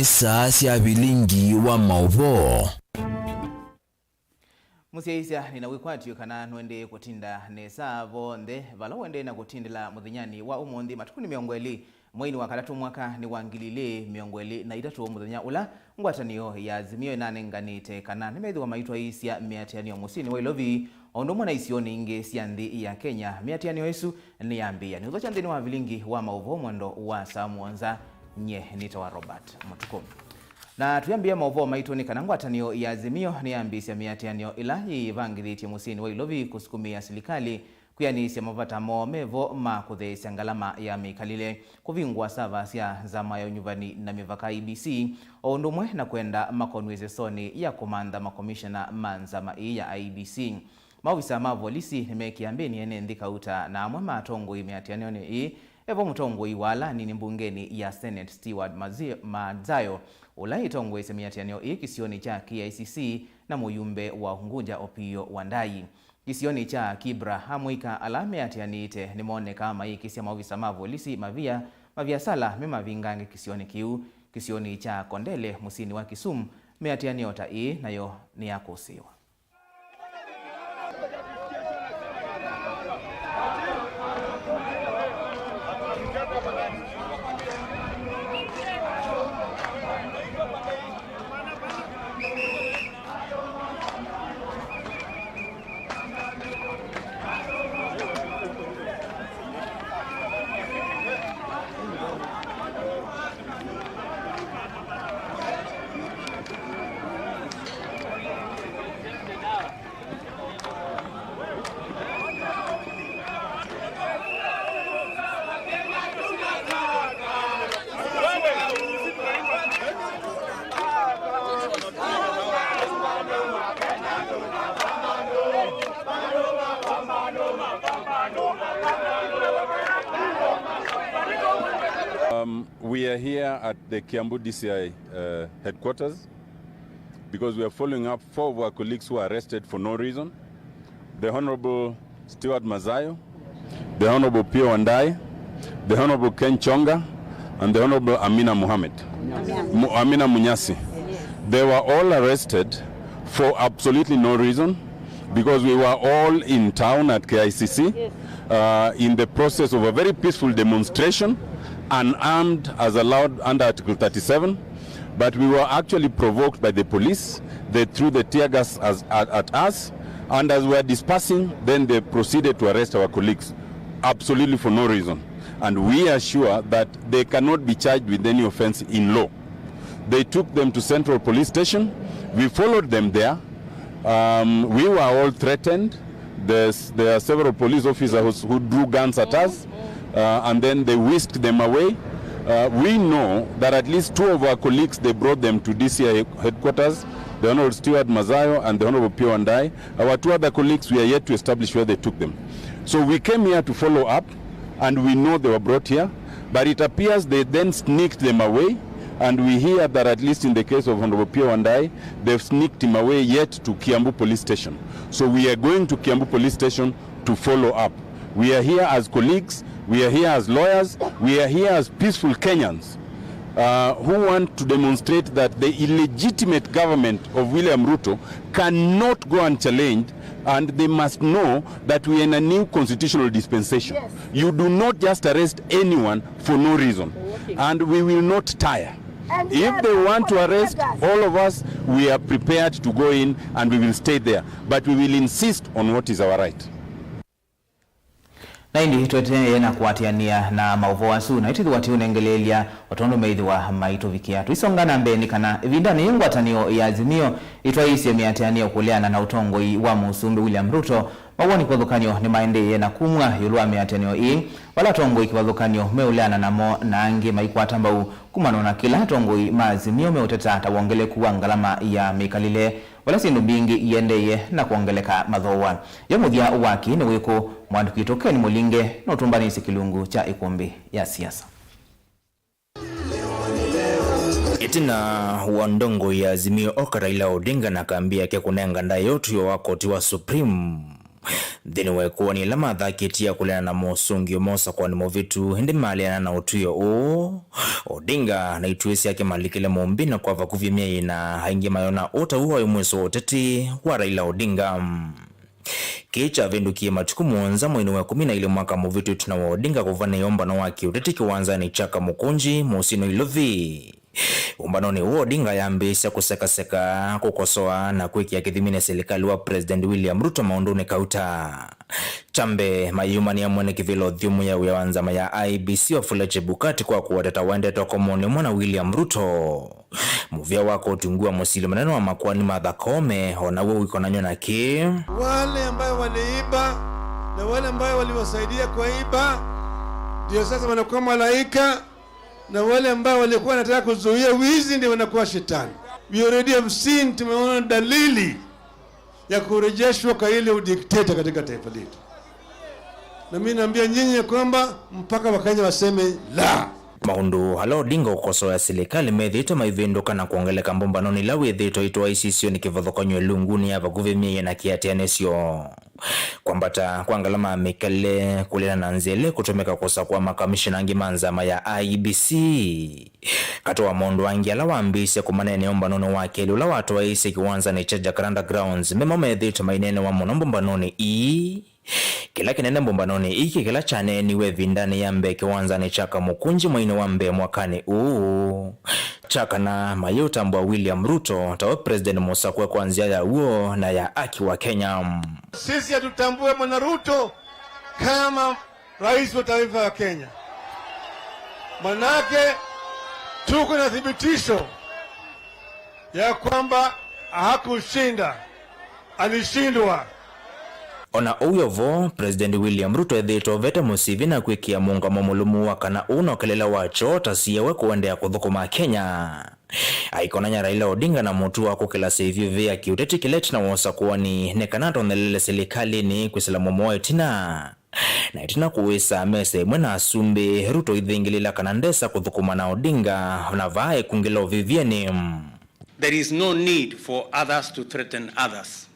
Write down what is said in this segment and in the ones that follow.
nisa sia Vilingi wa Mauvoo. Musiaisia ninawikwatio kana nwende kutinda nesa vonde vala wende na kutindila muthinyani wa umundi matukuni miongweli mwini wa katatu mwaka ni wangilile miongweli na itatu muthinya ula ngwatanio ya Azimio inanenganite kana nimethiwa maitwa isia miatianio musini wa ilovi ondomwa na isioni inge sia nthi ya Kenya. Miatianio isu ni yambia ni uthocha nthini wa Vilingi wa Mauvoo mwendo wa saa muonza nye nita wa Robert MUTUKU. Na tuyambia Mauvoo maitoni kana ngwatanio ya Azimio ni yambisia miatianio ila yivangithitie musini wa ilovi kusukumia serikali kuyanisia mavatamo mevo makuthesia ngalama ya mikalile kuvingwa sava sia zama ya unyuvani na mivaka IBC ondumwe na kwenda makonweze soni ya komanda makomishona manzama ya IBC. Maofisa mavolisi nimekiambeni ene ndika uta na amwe matongo imiatianio ni evo mtongo iwala nini mbungeni ya Senate Steward Mazayo ula itongo isemiatianio kisioni cha KICC na muyumbe wa Hunguja Opio Wandai. Kisioni cha Kibra hamwika alame atianite nimone kama kisia maofisa mavolisi mavia sala mema vingange kisioni kiu kisioni cha Kondele musini wa Kisumu meatianio ta nayo ni yakusiwa. We are here at the Kiambu DCI headquarters because we are following up 4 of our colleagues who were arrested for no reason. The Honorable Steward Mazayo, the Honorable Pio Wandai, the Honorable Ken Chonga, and the Honorable Amina Munyasi. They were all arrested for absolutely no reason because we were all in town at KICC in the process of a very peaceful demonstration, unarmed as allowed under Article 37, but we were actually provoked by the police. They threw the tear gas at us, and as we were dispersing, then they proceeded to arrest our colleagues, absolutely for no reason. And we are sure that they cannot be charged with any offense in law. They took them to Central Police Station. We followed them there. We were all threatened. There are several police officers who drew guns at us. And then they whisked them away. We know that at least 2 of our colleagues, they brought them to DCI headquarters, the Honorable Steward Mazayo and the Honorable Pio Wandai. Our 2 other colleagues, we are yet to establish where they took them. So we came here to follow up, and we know they were brought here, but it appears they then sneaked them away, and we hear that at least in the case of Honorable Pio Wandai, they've sneaked him away yet to Kiambu Police Station. So we are going to Kiambu Police Station to follow up. We are here as colleagues, we are here as lawyers, we are here as peaceful Kenyans who want to demonstrate that the illegitimate government of William Ruto cannot go unchallenged, and they must know that we are in a new constitutional dispensation. Yes. You do not just arrest anyone for no reason, and we will not tire. And if they want to arrest all of us, we are prepared to go in and we will stay there, but we will insist on what is our right. Na indi tuwete na kuatiania na Mauvoo asu na itithi wati unengelelia watondo meidhiwa maito vikiatu. Isongana mbeni kana vindani ngwatanio ya Azimio itwaisi ya miatiania ukuleana na utongo wa musumbi William Ruto. Mawoni kwa dhukanyo ni maende na kumwa yulua miatianio wala tongo ikiwadhukanyo meuleana na mo na ange maikwata mbau kumanona kila tongo maazimio meuteta tawongele kuwa ngalama ya mikalile wala sindu bingi iendeye na kuongeleka madhowa. Yamuthia waki ni wiko mwandukitoke ni mulinge na utumbani sikilungu cha ikumbi ya siasa. Itina wandongo ya Azimio Raila Odinga na kambia kia kunenga ndayotu yo wakoti wa Supreme Thini wekuwa ni lama dhakitia kulena na mosungi mosa kwa ni movitu hindi maliana na utuyo Odinga na ituesi yake malikile mumbina kwa vakuvimia ina haingi mayona ota uwa yumweso oteti wa Raila Odinga. Kicha vindukie matuku muonza mwini wa 10 mwaka muvitu tuna wa Odinga kuvane yombano waki uteti kiwanza ni chaka mukunji musino ilovi. Umbanoni huo Odinga yambisha kuseka kukosoa na kuikia kithimine serikali wa President William Ruto maunduni kauta. Chambe mayumani ya mwene kivilo dhiumu ya uyawanzama ya IBC wa Fuleche Bukati kwa kuwateta wende toko mwone mwana William Ruto. Muvia wako utungua musili maneno wa makuani madhakome hona uwe wikonanyo na ki. Wale ambayo waliiba na wale ambayo waliwasaidia kwa iba ndio sasa wanakuwa malaika, na wale ambao walikuwa wanataka kuzuia wizi ndio wanakuwa shetani. We already have seen, tumeona dalili ya kurejeshwa kwa ile udikteta katika taifa letu. Na mimi naambia nyinyi kwamba mpaka Wakenya waseme la. Maundu halo Odinga ukoso ya serikali medhito maivinduka na kuongeleka mbombanoni la wedhito ito ICC ni kivadhokonywe lunguni ya vakuvimia na kiatianesio. Kwambata kuangalama mikale kulina na nzele kutumeka kosa kwa makamishina angi manzama ya IBC. Katoa mondo wangi ala wambise kumanene ombanoni wake lula watu wa isi kiwanza ni cha Jacaranda Grounds memo medhito mainene wa mbombanoni kila kinene mbombanoni iki kila chane niwe vindani ya mbe kiwanza ni chaka mukunji mwine wa mbe mwakani chaka na mayuta mbwa William Ruto tawe President Musa kwe kwanzia ya uo na ya aki wa Kenya. Sisi hatutambue mwana Ruto kama rais wa taifa ya Kenya. Manake tuko na thibitisho ya kwamba hakushinda, alishindwa. Ona uyovo President William Ruto edhito vete musivi na kwikia munga momulumu wakana unokelela wacho tasiyewe kuendea kuthukuma Kenya. Aikonanya Raila Odinga na mutu wako kila sivyo vya kiuteti kileti na wosa kuwa ni nekanato nalele serikali ni kwisila momoe tina. Na itina kuwesa mese mwena asumbe Ruto idhingilila kanandesa kuthukuma na Odinga na vae kungilo vivieni. There is no need for others to threaten others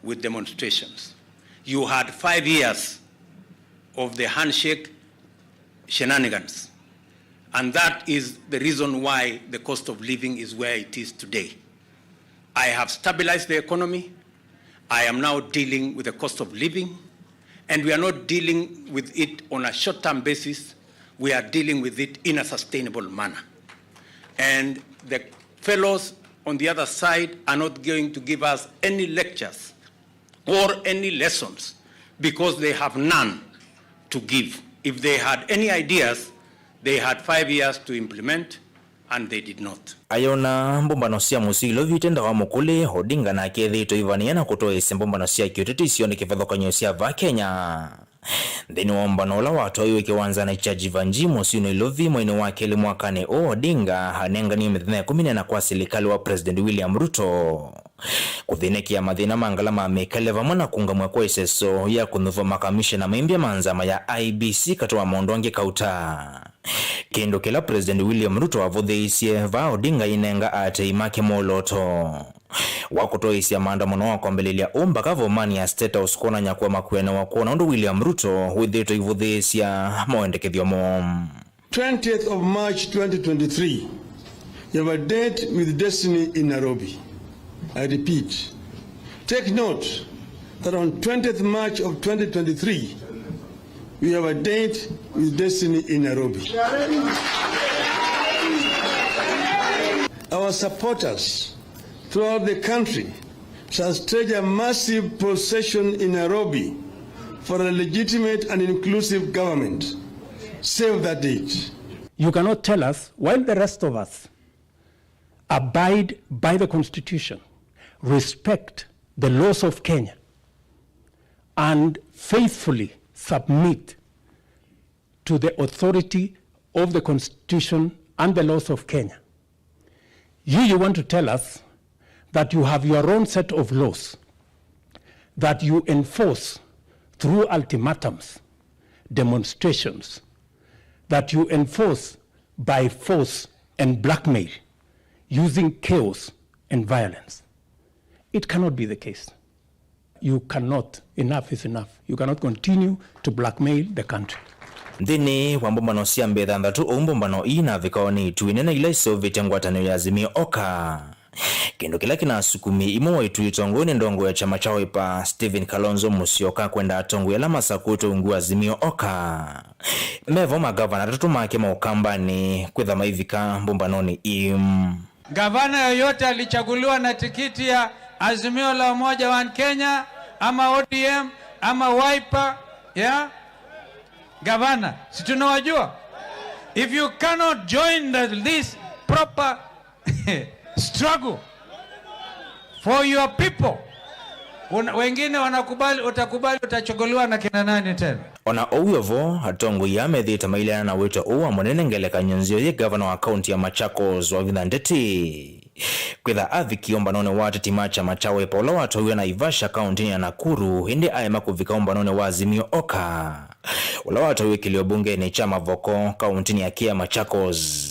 with demonstrations. You had 5 years of the handshake shenanigans, and that is the reason why the cost of living is where it is today. I have stabilized the economy. I am now dealing with the cost of living, and we are not dealing with it on a short-term basis. We are dealing with it in a sustainable manner. And the fellows on the other side are not going to give us any lectures or any lessons because they have none to give. If they had any ideas, they had 5 years to implement, and they did not. Ayona mbombano sia musilo vitenda wa mukule Odinga na kethito ivaniana kutoa isi mbombano sia kiuteti sioni kifadhokanyo sia va Kenya. Dhini wombano la watu wa kiwanza na chaji vanji musino ilovi mwini wake li mwakane Odinga hanenga ni mithina 10 na kwa serikali wa President William Ruto. Kuthineki ya madhina mangalama mekaleva mwana kunga mwekwa iseso ya kunuva makamisha na maimbia manzama ya IBC katoa mondonge kauta. Kendo kila President William Ruto wavudhe isie va Odinga inenga ate imake moloto. Wakutoa isi ya maandamano wako mbelelia kavo mani ya State House kona nyakuwa makuena wakona undu William Ruto withito ivudhe isi ya moendekethio mo. 20th of March 2023, you have a date with destiny in Nairobi. I repeat, take note that on 20th March of 2023, we have a date with destiny in Nairobi. Our supporters throughout the country shall stage a massive procession in Nairobi for a legitimate and inclusive government. Save that date. You cannot tell us, while the rest of us abide by the Constitution, respect the laws of Kenya, and faithfully submit to the authority of the Constitution and the laws of Kenya. You want to tell us that you have your own set of laws that you enforce through ultimatums, demonstrations, that you enforce by force and blackmail, using chaos and violence. It cannot be the case. you cannot. Enough is enough. You cannot continue to blackmail the country. Ndini wa mbombano cia mbetha nthatu umbombano ina vikaoni tuinena ila isovete ngwatano ya Azimio Oka. Kindu kila kinasukumi imwe wa itu itongoni ndongo ya chama cha Wiper Stephen Kalonzo Musyoka kwenda atongo ya lama sakuto ungu Azimio Oka. Mevo magavana tatu make maukambani kwitha maivika mbombanoni Gavana yoyote alichaguliwa na tikiti ya Azimio la Umoja wa Kenya ama ODM ama Wiper, yeah? Gavana, si tunawajua. If you cannot join this proper struggle for your people, wengine wanakubali, utakubali utachaguliwa na kina nani tena? Ona oyovo hatongo ya methita mailana na wito uwa munene ngeleka nyonzio ye governor wa county ya Machakos wa Ndeti. Kwitha aviki ombanone wa tetima cha machawe Paula watowe na Ivasha county ya Nakuru hindi aema kuvika ombanone wa Azimio Oka. Ula watowe kilio bunge ni chama Voko county ya Kia Machakos.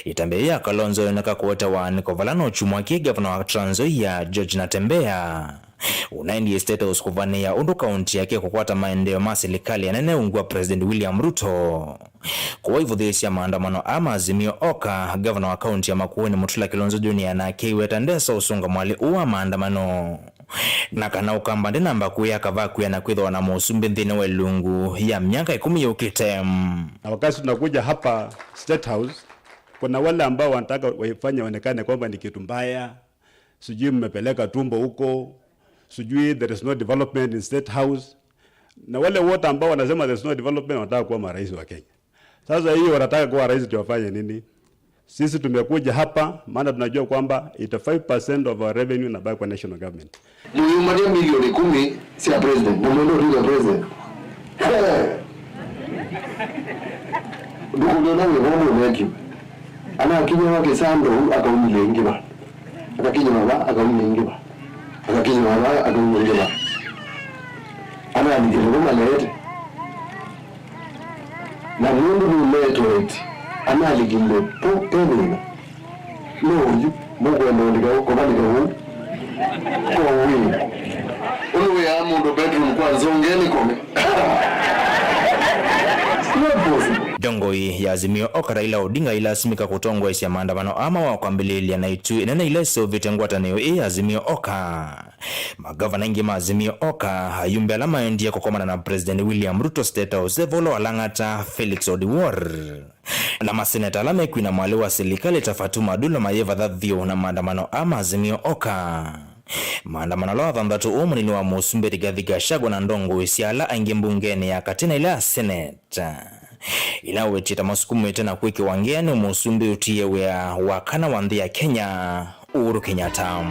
Itambe ya Kalonzo naka kuweta wa Nikovalano chumwaki governor wa Trans Nzoia George Natembea. Unaindi state house kuvani ya undu kaunti yake kukwata maendeleo masilikali yanene ungua President William Ruto. Kwa hivyo dhesi ya maandamano ama Azimio Oka, governor wa kaunti ya Makueni Mutula Kilonzo Junior na kiweta ndesa usunga mwali uwa maandamano. Na kana ukamba ndina mbaku ya kavaku ya nakwitha wana musumbi nthine wa lungu ya miaka 10 ya ukite. Na wakati tunakuja hapa State House, kuna wale ambao wanataka waifanye onekane kwamba ni kitu mbaya, sijui mmepeleka tumbo huko, sijui there is no development in State House. Na wale wote ambao wanasema there is no development wanataka kuwa marais wa Kenya. Sasa hiyo wanataka kuwa rais tuwafanye nini? Sisi tumekuja hapa maana tunajua kwamba 85% of our revenue inabaki kwa national government. Muyumaria milioni 10 si ya president, na mwendo ndio president. Ndugu ndio nani wao mweki. Ana akinya wake sando akaumile ingiba. Akakinya baba akaumile ingiba. Akakinya baba akaumile ingiba. Ana alikile malete. Na mundu mleto ana alikile po tena. No, mungu anaondoka kwa bali kwa kwa wewe. Wewe ya mundu bedroom kwa zongeni kome. Dongoi ya Azimio Oka Raila Odinga ila simika kutongwa isi ya maandamano ama wakwambililia na itu inena ila sovete ngwatanayo Azimio Oka. Magavana ingi Azimio Oka hayumbe alama endia kukomana na President William Ruto State House volo alangata Felix Odiwuor. Na maseneta alame kuina mwale wa serikali Fatuma Dulla Mayeva thathio na maandamano ama Azimio Oka. Maandamano lawa thandatu umunini wa musumbi Rigathi Gachagua na ndongo isiala aingi mbungeni ya katina ila Senate. Ila wechita masukumu tena kwiki wangeani musumbi utiye wakana wandhi ya Kenya Uhuru Kenyatta.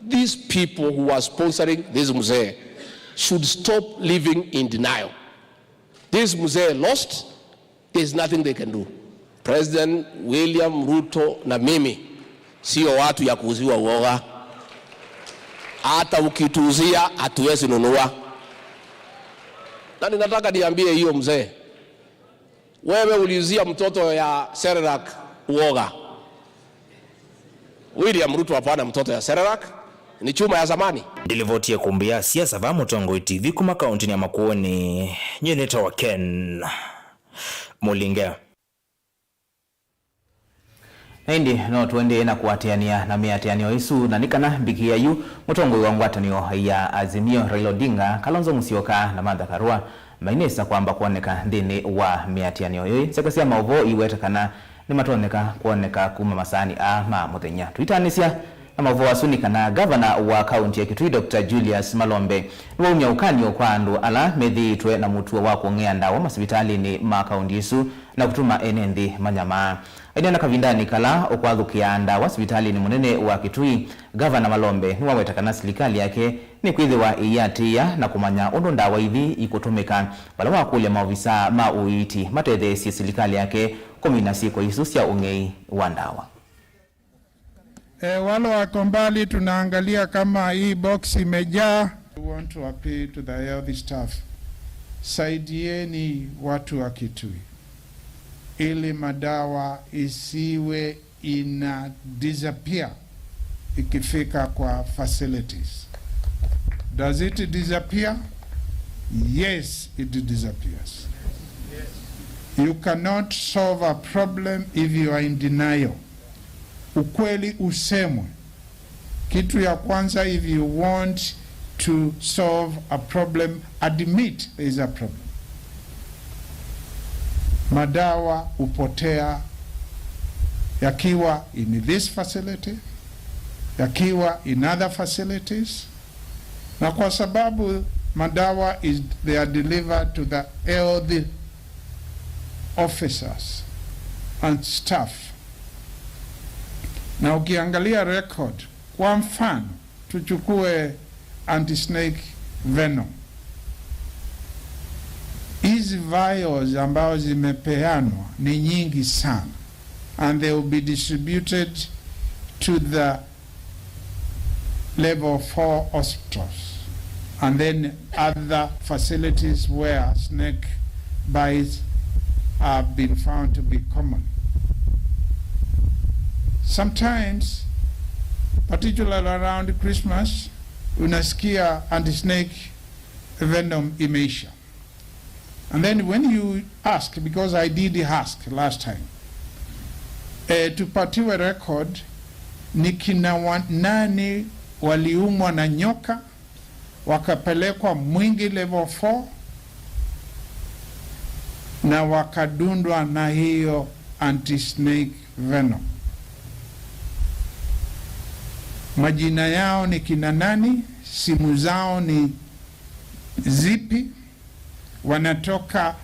These people who are sponsoring this mzee should stop living in denial. This mzee lost, there's nothing they can do. President William Ruto na mimi sio watu ya kuuziwa uoga. Hata ukituuzia hatuwezi nunua. Na ninataka niambie hiyo mzee, wewe uliuzia mtoto ya Serelak uoga. William Ruto hapana mtoto ya Serelak, ni chuma ya zamani. Dilivotia kumbia siasa va Mutongo TV kuma kaunti ya Makueni nyeneta wa Ken Mulinge. Hindi no tuende na kuatiania na miatianio isu na nikana bikia yu Mutongo wa ngwatanio ya Azimio Raila Odinga Kalonzo Musyoka na Martha Karua mainesa kwamba kuoneka ndini wa miatianio yoyi sekasi ya Mauvoo iwetakana ni matoneka kuoneka kuma masani ama muthenya twitanisia na Mauvoo asunika na governor wa county ya Kitui Dr. Julius Malombe niwa umya ukanyo kwa andu ala methitwe na mutua wa kuongea ndawa masibitali ni makaunti isu na kutuma enendi manyama. Aidana kavindani kala okwathukia ndawa hospitali ni munene wa Kitui governor Malombe niwa wetakana serikali yake ni kwithiwa iyatia na kumanya undu ndawa ithi ikutumika bala wa kule maofisa ma uiti matethesi serikali yake komina siko isu cia ungei wa ndawa. Wale wako mbali tunaangalia kama hii box imejaa. We want to appeal to the health staff. Saidieni watu wa Kitui ili madawa isiwe ina disappear ikifika kwa facilities. Does it disappear? Yes, it disappears. You cannot solve a problem if you are in denial. Ukweli usemwe. Kitu ya kwanza, if you want to solve a problem, admit there is a problem. Madawa upotea yakiwa in this facility, yakiwa in other facilities, na kwa sababu madawa they are delivered to the health officers and staff. Na ukiangalia record, kwa mfano tuchukue anti-snake venom. Hizi vials ambao zimepeanwa ni nyingi sana, and they will be distributed to the level 4 hospitals and then other facilities where snake bites have been found to be common. Sometimes, particularly around Christmas, unasikia anti-snake venom imeisha. And then when you ask, because I did ask last time, tupatiwe record ni kina nani waliumwa na nyoka wakapelekwa Mwingi level 4 na wakadundwa na hiyo anti-snake venom. Majina yao ni kina nani, simu zao ni zipi, wanatoka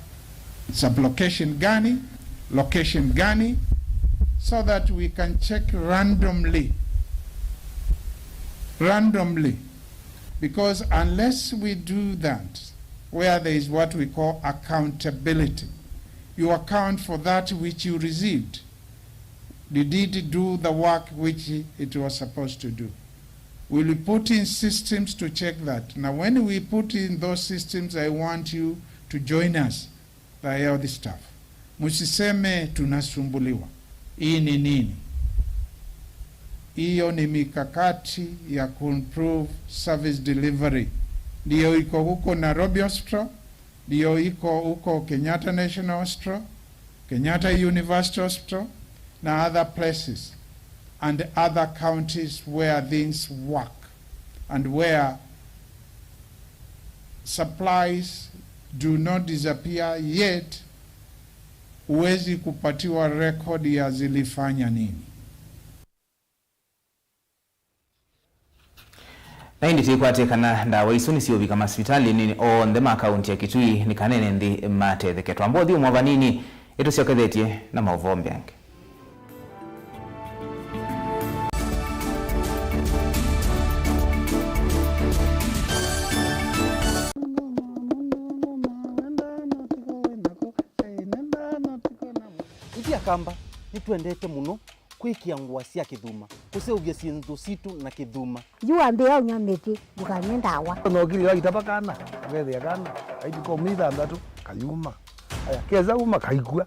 sublocation gani, location gani, so that we can check randomly, because unless we do that, where there is what we call accountability, you account for that which you received. Did it do the work which it was supposed to do? Will we put in systems to check that? Now, when we put in those systems, I want you to join us, the health staff. Musiseme tunasumbuliwa. Hii ni nini? Hiyo ni mikakati ya improve service delivery. Ndio iko huko Nairobi Hospital, ndio iko huko Kenyatta National Hospital, Kenyatta University Hospital, na other places and other counties where things work and where supplies do not disappear, yet huwezi kupatiwa record ya zilifanya nini. Na hindi tikwatekana ndawa isu nisiovika masipitali nini o ndema akaunti ya Kitui ni kanene ndi mate theketwa mbothi umwava nini ito siokethetie na Mauvoo mbyange. Kamba nitwendete muno kwikia ngwa cia kithuma kuseugia cintu citu na kithuma jua mbea unyamiti dukanye ndawa no giri wa itabakana wethe kana aidiko mitha ndatu kayuma aya keza uma kaigua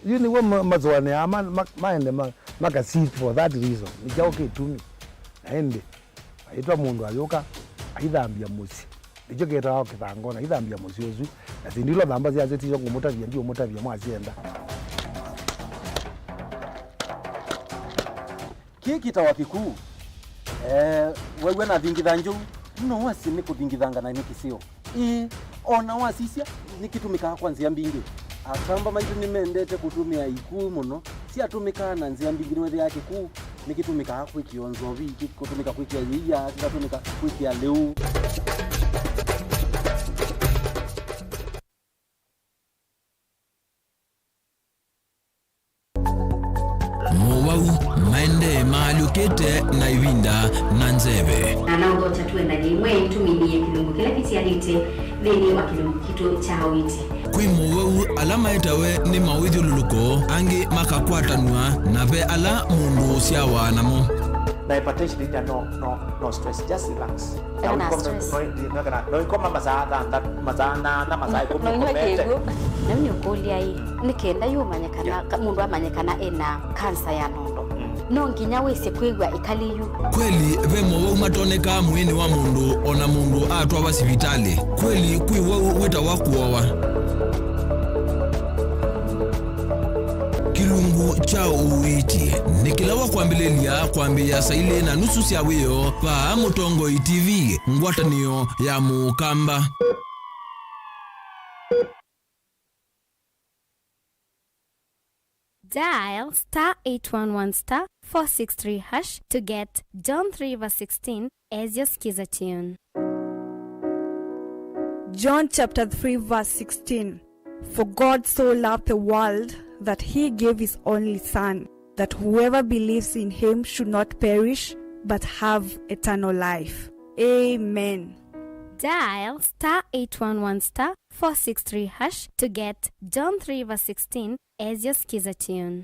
yuni wo mazwane ama maende makasi for that reason nikao kitumi ende aitwa mundu ayoka aithambia musi ndicho getao kitangona aithambia musi ozu na sindilo thamba cia zeti ngo mutavia ndio mutavia mwacienda kiki tawapiku wewe na thingitha nju no wasi ni kuthingithanga na nikisio ona wasisia nikitumika kwanza mbingi akamba maitu nimendete kutumia iku muno si atumika na nzia mbingi wewe yake ku nikitumika kwikionzo viki kutumika kwikia yia kutumika kwikia leo maende maalukete na ivinda na nzeve na naugo tatuenda nyimwe tuminie kilungu kila kitialite thini wa kilungu kitu cha hawiti kwi Mauvoo alama etawe ni mawithio luluko angi makakwatanua na ve ala mundu siawa namo na hypertension is no stress, just relax. No ikoma mazada na mazai komete na nyokolia hii nikenda yumanyekana mundu amanyekana ena kansa ya nondo no nginya wese kwigwa ikaliyu kweli vemo umatoneka mwini wa mundu ona mundu atwa basivitali kweli kwiwa wita wakuowa kilungu cha uwiti nikilawa kwambilelia kwambia saile na nusu sia wiyo va Mutongo TV ngwatanio ya mukamba. Dial *811*463# to get John 3:16 as your skiza tune. John chapter 3 verse 16. For God so loved the world that he gave his only Son, that whoever believes in him should not perish, but have eternal life. Amen. Dial *811*463# to get John 3:16 as your skiza tune.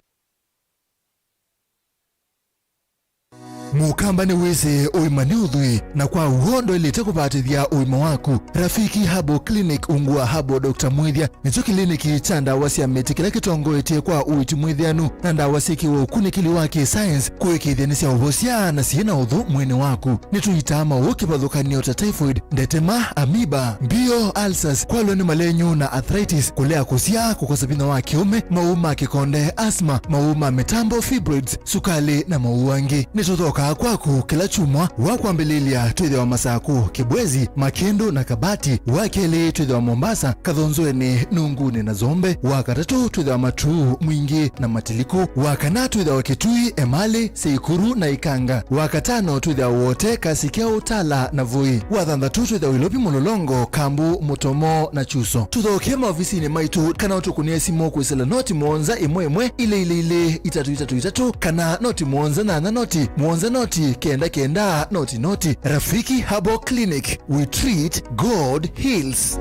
Mukamba ni wese oimani udhui na kwa uhondo ilete kupatithia uima waku. Rafiki Habo Clinic ungua Habo Dr. Mwithia nicho kliniki cha ndawa cia miti kila kitongo etie kwa uiti mwithianu na ndawa cikiwa ukunikili wake science kuikithia cia uhosia na ciina uthu mwene waku. Nituitama ukipathukanio ta typhoid, ndetema, amoeba, bio, ulcers, kwalo ni malenyu na arthritis, kulea kusia, kukosa bina wa kiume, mauma kikonde, asthma, mauma mitambo, fibroids, sukali na mauangi. Nituthoka kwaku kila chumwa wakwambililia twithe wa Masaku, Kibwezi, Makendo na Kabati, wakeli twithe wa Mombasa, Kathonzweni, Nunguni na Zombe, wakatatu twithe wa Matuu, Mwingi na Matiliku, wakana twithe wa Kitui, Emali, Seikuru na Ikanga, wakatano twithe wa wote Kasikeo, Tala na Voi, wathanthatu twithe wa Ilopi, Mulolongo, Kambu, Mutomo na Chuso. Tuthoke maofisini maitu kana utukunie simu kwisela noti mwonza imwe ile itatu kana noti mwonza na noti mwonza noti kenda noti. Rafiki Habo Clinic, we treat, God heals.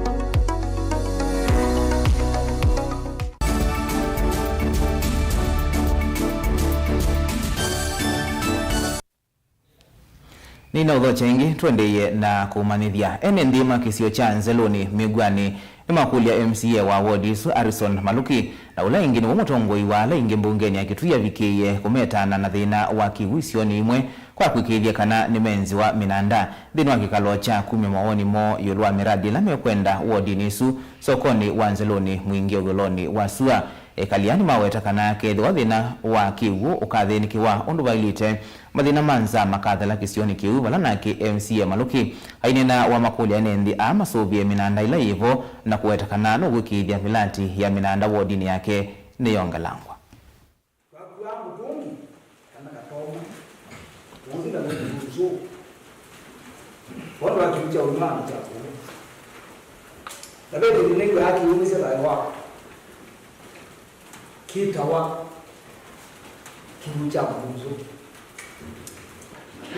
Nina udho chengi tuendeye na kumanithia ene ndima kisio cha Nzeloni Migwani imakulia MCA wa Wardis Harrison Maluki na ula ingini Mutongoi wala ingi mbungeni akituya vikiye kumetana na thina wa kiwisioni imwe kwa kwikithia kana ni menzi wa minanda thina wa kikalo cha 10 mawoni mo yulwa miradi la mekwenda wardinisu sokoni wa Nzeloni mwingi ogoloni wa Sua ekaliani maweta kana kethi wa thina wa kiwu ukathini kiwa undu bailite mathina manza makathala kisioni kiwu wala nake MCA Maluki ainena wa makulia nendi ama sovie minanda ila hivyo na kuweta kana no gwikithia vilati ya minanda wardini yake ni Yongalangwa. Watu wakiucha umama chako. Tabe ni nini haki umise baiwa. Kitawa kiucha mbuzo.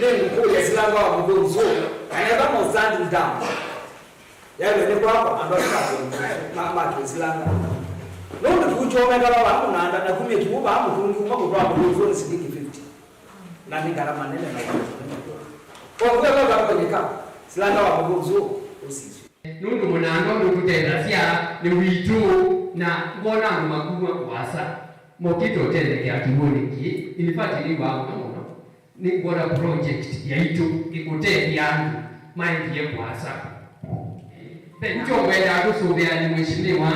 Lengo kuu ya silanga wa mbuzo. Anaweza mozandi ndamu. Yaani ni kwa hapa ambapo mama kisilanga. Ndio kuchoma kama watu naanda na kumye kibuba hapo tungi kwa kwa mbuzo ni sidiki 50. Na ni gharama nene na kwa kwa kwenye kama silanga wa mbuzo usisi. Nundu munango nukutethasya ni witu na ngona makubwa kwasa mokito tendekea kiboniki inifatili wa muno ni ngona project ya itu ikutethya maindi ye kwasa benjo wenda kusubia ni mheshimiwa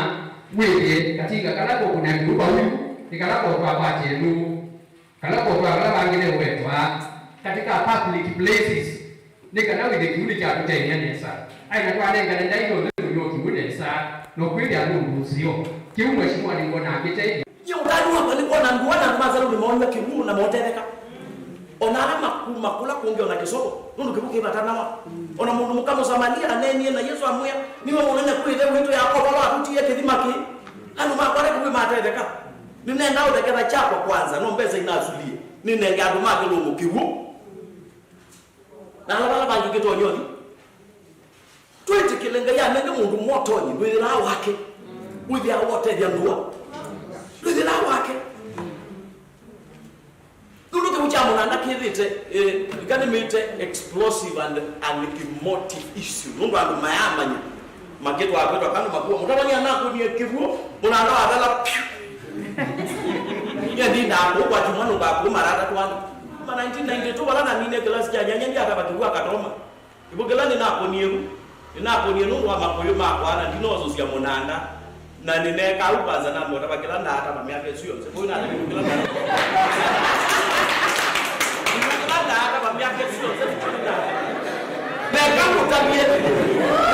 mwege katika kalako kuna kiruba huyu nikalako kwa batenu kalako kwa bangine wetwa katika public places nikanawe de kiuli cha kutenya nesa aina kwa nenga nenda hiyo ndio kimunesa no kweli alumusio kiumwe shimwa ni ngona akite yo ndani hapa ni ngona ngwana mazalo ni maona kimu na motereka onara makula kuongea na kisoko nundu kibuke batanawa ona mundu mukamo Samaria anenie na Yesu amwe niwe munenya kwile wito yako baba atutie kithimaki anu makware kuwe matereka ninenda utekera chako kwanza no mbeza inasulie ninenga adumake lo mukiwu na la bangi kitonyoni twiti kilenga ya nenge mundu motonyi wira wake withia wote ya ndua withia wake nundu kibuchamu na ndakithite gani mite explosive and emotive issue nundu andu mayamanya mageto apetwa kanu makuwa mutabanya nako ni kivuo munanda adala Ngendi ndako kwa chumano ba ko marata twangu. Ma 1992 wala na nine class ya nyanya ndia akabakirwa katoma. Ibogela ni nako niru wa makoyo makwana ndinozo sia monanda. Na nine ka ubanza na mota bakela ndata ba myake sio. Sebo na ibogela ndata. Ibogela ndata ba myake sio. Neka kutabie.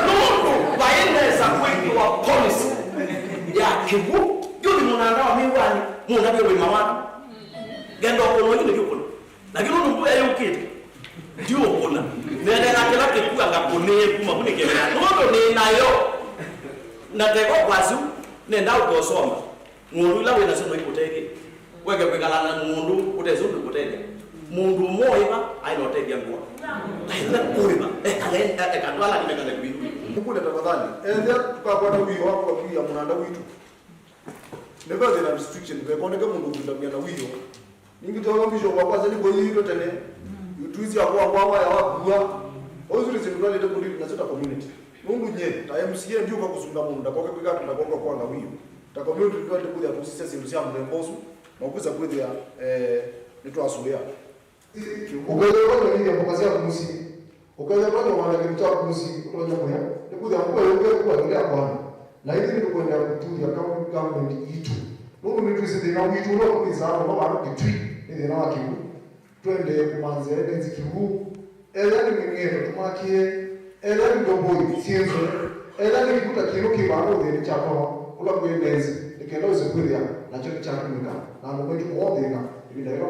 Mungu waende za kwingi wa policy ya kibu. Yule monanda wa miwani, muna byo wimawani. Gendo kono yule yuko. Lakini unumbuya yukiti. Ndio kuna. Nenda na kila kitu ngakone kuma kunikemera. Nondo ni nayo. Nateko kwasu nenda ukosoma. Mundu la wena sema ikutege. Wege kwekalana mundu utezundu kutege. Mundu moiba ainotege ngwa. Aina kuiba. Kalenda ekatwala nimekale kuiba. Mukule tafadhali. Ende tukapata wiyo wako kwa ya munanda witu. Never there restriction. Kwa koneka mundu kutabia na wiyo. Ningi toka mbisho kwa kwaza ni boyito tene. Tuizi akwa ya wakua. Ozuri zinulale te kundi na zota community. Mungu nye, ta MCA ndio kwa kusunga mundu ndakoke kwika tunakonga kwa na wiyo. Ta community ndio kuja tusise zindusia mlembosu. Makuza kwithia nitwa asuya. Ukaja kwa nini mpokazia kumusi. Ukaja kwa wana kimta kumusi kutonya kwa. Nikuja kwa yoke kwa ndio kwa. Na hivi ndio kwenda kutulia kama government itu. Mungu ni tuizi na witu no kuzana no baro kitwi. Ni na wakibu. Twende kumanze enzi kibu. Ela ni mingero tumakie. Ela ni doboyi sienzo. Ela ni kuta kino kibaro de chapa. Ula kuendezi. Nikenda usikwira na choki cha kumika. Na mwetu muone na ibindaira